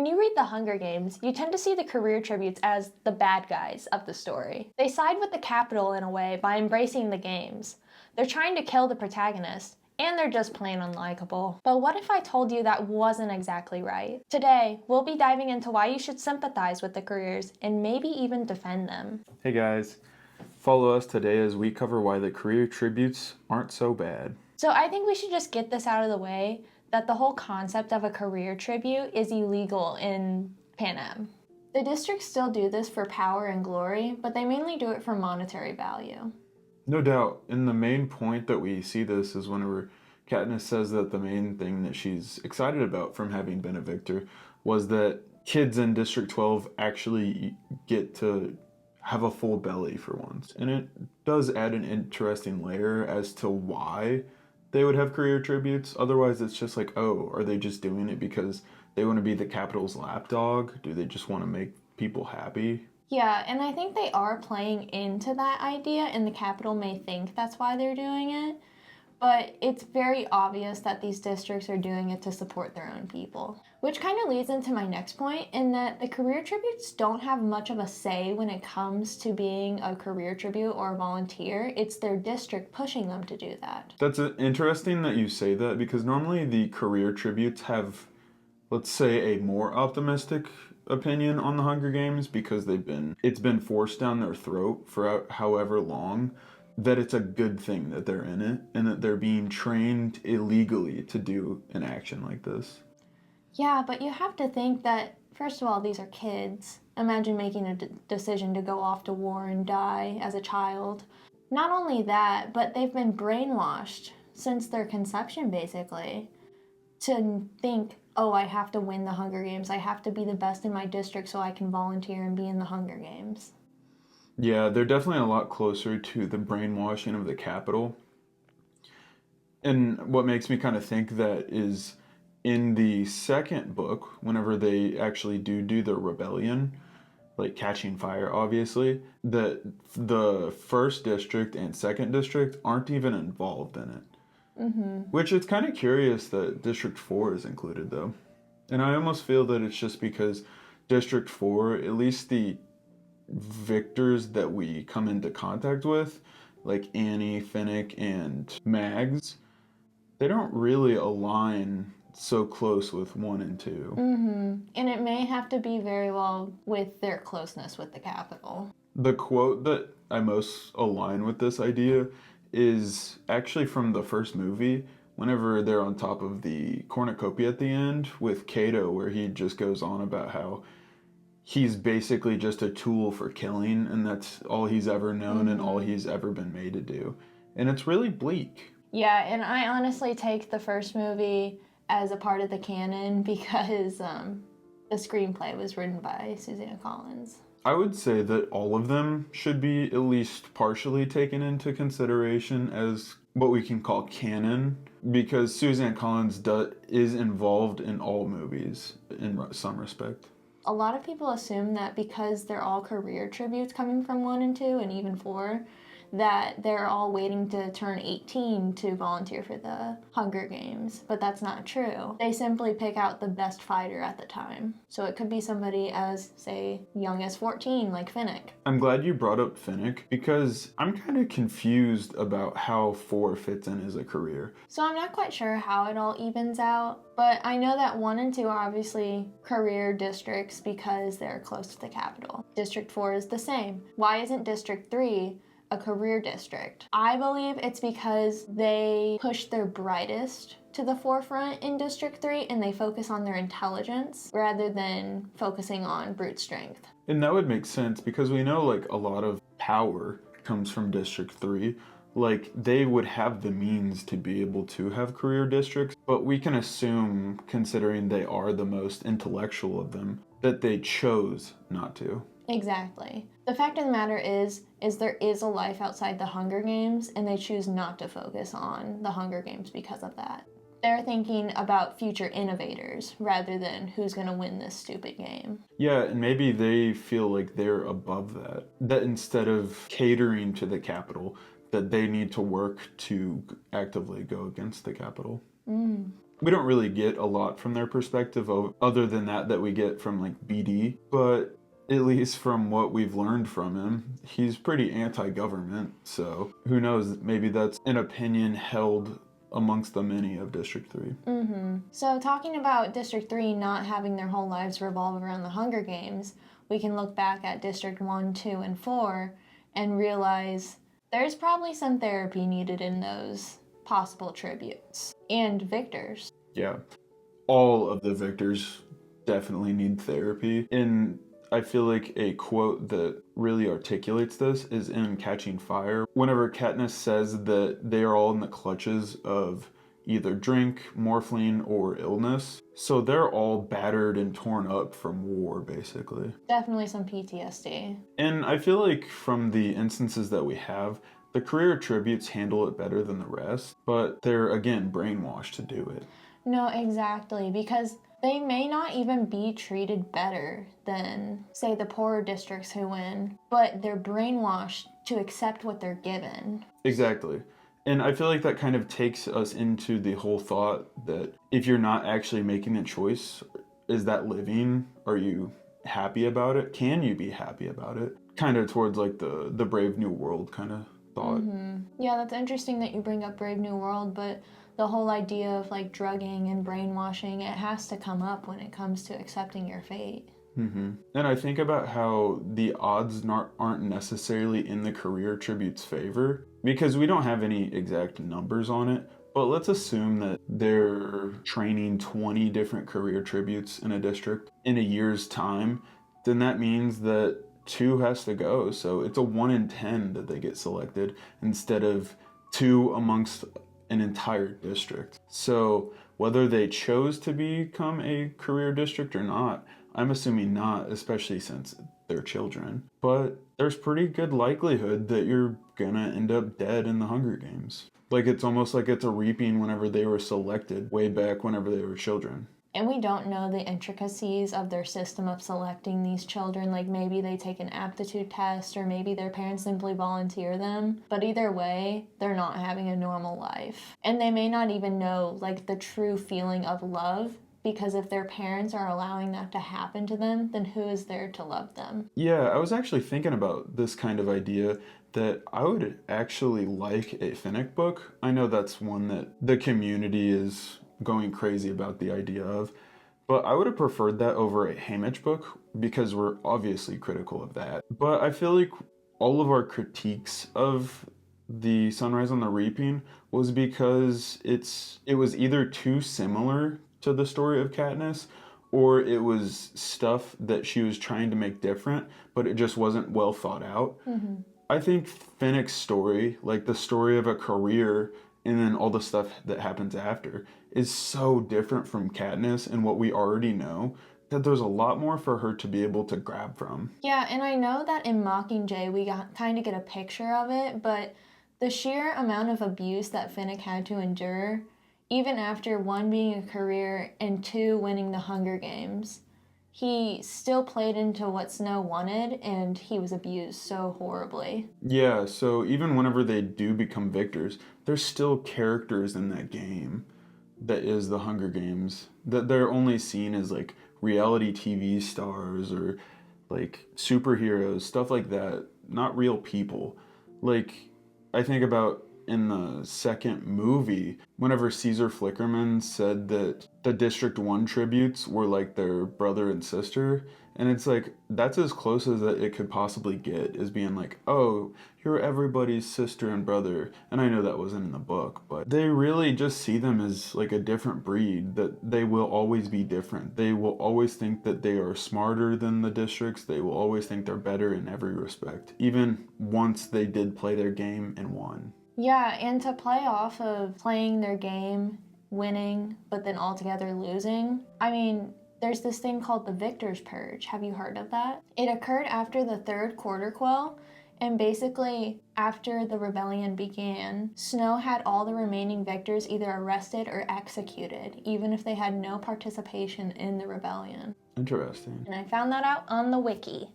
When you read The Hunger Games, you tend to see the career tributes as the bad guys of the story. They side with the Capitol in a way by embracing the games. They're trying to kill the protagonist, and they're just plain unlikable. But what if I told you that wasn't exactly right? Today, we'll be diving into why you should sympathize with the careers and maybe even defend them. Hey guys, follow us today as we cover why the career tributes aren't so bad. So I think we should just get this out of the way, that the whole concept of a career tribute is illegal in Pan Am. The districts still do this for power and glory, but they mainly do it for monetary value. No doubt, and the main point that we see this is whenever Katniss says that the main thing that she's excited about from having been a victor was that kids in District 12 actually get to have a full belly for once. And it does add an interesting layer as to why they would have career tributes. Otherwise, it's just like, oh, are they just doing it because they want to be the Capitol's lapdog? Do they just want to make people happy? Yeah, and I think they are playing into that idea, and the Capitol may think that's why they're doing it. But it's very obvious that these districts are doing it to support their own people. Which kind of leads into my next point, in that the career tributes don't have much of a say when it comes to being a career tribute or a volunteer. It's their district pushing them to do that. That's interesting that you say that, because normally the career tributes have, let's say, a more optimistic opinion on the Hunger Games because it's been forced down their throat for however long, that it's a good thing that they're in it and that they're being trained illegally to do an action like this. Yeah, but you have to think that, first of all, these are kids. Imagine making a decision to go off to war and die as a child. Not only that, but they've been brainwashed since their conception, basically, to think, oh, I have to win the Hunger Games. I have to be the best in my district so I can volunteer and be in the Hunger Games. Yeah, they're definitely a lot closer to the brainwashing of the Capitol. And what makes me kind of think that is in the second book, whenever they actually do their rebellion, like catching fire, obviously, that the first district and second district aren't even involved in it. Mm-hmm. Which it's kind of curious that District 4 is included, though. And I almost feel that it's just because District 4, at least the victors that we come into contact with, like Annie, Finnick, and Mags, they don't really align so close with 1 and 2. Mm-hmm. And it may have to be very well with their closeness with the Capitol. The quote that I most align with this idea is actually from the first movie, whenever they're on top of the cornucopia at the end with Cato, where he just goes on about how he's basically just a tool for killing, and that's all he's ever known and all he's ever been made to do. And it's really bleak. Yeah, and I honestly take the first movie as a part of the canon because the screenplay was written by Suzanne Collins. I would say that all of them should be at least partially taken into consideration as what we can call canon, because Suzanne Collins is involved in all movies in some respect. A lot of people assume that because they're all career tributes coming from 1 and 2 and even 4, that they're all waiting to turn 18 to volunteer for the Hunger Games, but that's not true. They simply pick out the best fighter at the time. So it could be somebody as, say, young as 14, like Finnick. I'm glad you brought up Finnick, because I'm kind of confused about how 4 fits in as a career. So I'm not quite sure how it all evens out, but I know that 1 and 2 are obviously career districts because they're close to the Capitol. District 4 is the same. Why isn't District 3 a career district? I believe it's because they push their brightest to the forefront in District 3 and they focus on their intelligence rather than focusing on brute strength. And that would make sense, because we know like a lot of power comes from District 3. Like, they would have the means to be able to have career districts, but we can assume, considering they are the most intellectual of them, that they chose not to. Exactly. The fact of the matter is there is a life outside the Hunger Games, and they choose not to focus on the Hunger Games because of that. They're thinking about future innovators rather than who's going to win this stupid game. Yeah, and maybe they feel like they're above that. That instead of catering to the Capitol, that they need to work to actively go against the Capitol. We don't really get a lot from their perspective other than that we get from like BD, but at least from what we've learned from him, he's pretty anti-government. So who knows, maybe that's an opinion held amongst the many of District 3. So talking about District 3 not having their whole lives revolve around the Hunger Games, we can look back at District 1, 2, and 4 and realize there's probably some therapy needed in those possible tributes and victors. Yeah, all of the victors definitely need therapy. And I feel like a quote that really articulates this is in Catching Fire. Whenever Katniss says that they are all in the clutches of either drink, morphine, or illness. So they're all battered and torn up from war, basically. Definitely some PTSD. And I feel like from the instances that we have, the career tributes handle it better than the rest, but they're, again, brainwashed to do it. No, exactly, because they may not even be treated better than, say, the poorer districts who win, but they're brainwashed to accept what they're given. Exactly. And I feel like that kind of takes us into the whole thought that if you're not actually making a choice, is that living? Are you happy about it? Can you be happy about it? Kind of towards like the Brave New World kind of thought. Yeah, that's interesting that you bring up Brave New World, but the whole idea of like drugging and brainwashing, it has to come up when it comes to accepting your fate. And I think about how the odds aren't necessarily in the career tribute's favor because we don't have any exact numbers on it, but let's assume that they're training 20 different career tributes in a district in a year's time, then that means that 2 has to go. So it's a 1 in 10 that they get selected instead of 2 amongst an entire district. So whether they chose to become a career district or not, I'm assuming not, especially since they're children. But there's pretty good likelihood that you're gonna end up dead in the Hunger Games. Like it's almost like it's a reaping whenever they were selected, way back whenever they were children. And we don't know the intricacies of their system of selecting these children. Like maybe they take an aptitude test or maybe their parents simply volunteer them. But either way, they're not having a normal life. And they may not even know like the true feeling of love, because if their parents are allowing that to happen to them, then who is there to love them? Yeah, I was actually thinking about this kind of idea that I would actually like a Finnick book. I know that's one that the community is going crazy about the idea of, but I would have preferred that over a Haymitch book because we're obviously critical of that. But I feel like all of our critiques of the Sunrise on the Reaping was because it was either too similar to the story of Katniss, or it was stuff that she was trying to make different, but it just wasn't well thought out. I think Finnick's story, like the story of a career and then all the stuff that happens after, is so different from Katniss and what we already know that there's a lot more for her to be able to grab from. Yeah, and I know that in Mockingjay we kind of get a picture of it, but the sheer amount of abuse that Finnick had to endure, even after 1 being a career and 2 winning the Hunger Games, he still played into what Snow wanted and he was abused so horribly. Yeah, so even whenever they do become victors, there's still characters in that game that is the Hunger Games that they're only seen as like reality TV stars or like superheroes, stuff like that, not real people. Like I think about in the second movie, whenever Caesar Flickerman said that the District 1 tributes were like their brother and sister, and it's like, that's as close as that it could possibly get, is being like, oh, you're everybody's sister and brother. And I know that wasn't in the book, but they really just see them as like a different breed, that they will always be different. They will always think that they are smarter than the districts. They will always think they're better in every respect, even once they did play their game and won. Yeah, and to play off of playing their game, winning, but then altogether losing, I mean, there's this thing called the Victor's Purge. Have you heard of that? It occurred after the third quarter quell, and basically after the rebellion began, Snow had all the remaining victors either arrested or executed, even if they had no participation in the rebellion. Interesting. And I found that out on the wiki.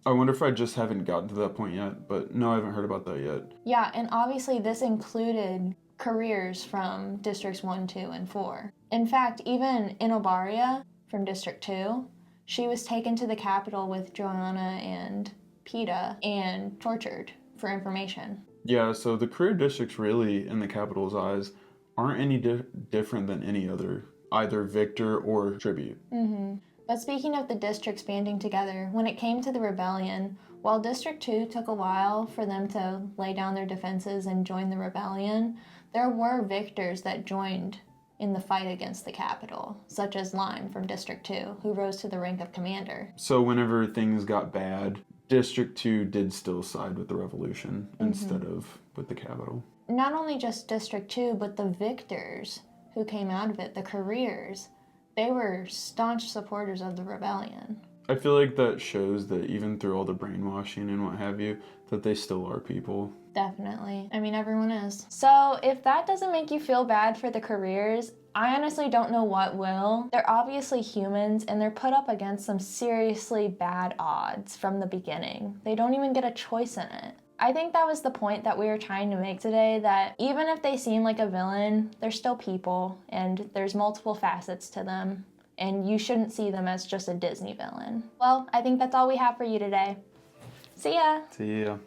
I wonder if I just haven't gotten to that point yet, but no, I haven't heard about that yet. Yeah, and obviously this included careers from districts 1, 2, and 4. In fact, even Inobaria from District 2, she was taken to the capital with Joanna and PETA and tortured for information. Yeah, so the career districts really, in the capital's eyes, aren't any different than any other, either victor or tribute. But speaking of the districts banding together, when it came to the rebellion, while District 2 took a while for them to lay down their defenses and join the rebellion, there were victors that joined in the fight against the capital, such as Lime from District 2, who rose to the rank of commander. So whenever things got bad, District 2 did still side with the revolution instead of with the capital. Not only just District 2, but the victors who came out of it, the careers, they were staunch supporters of the rebellion. I feel like that shows that even through all the brainwashing and what have you, that they still are people. Definitely. I mean, everyone is. So if that doesn't make you feel bad for the careers, I honestly don't know what will. They're obviously humans, and they're put up against some seriously bad odds from the beginning. They don't even get a choice in it. I think that was the point that we were trying to make today, that even if they seem like a villain, they're still people, and there's multiple facets to them, and you shouldn't see them as just a Disney villain. Well, I think that's all we have for you today. See ya! See ya.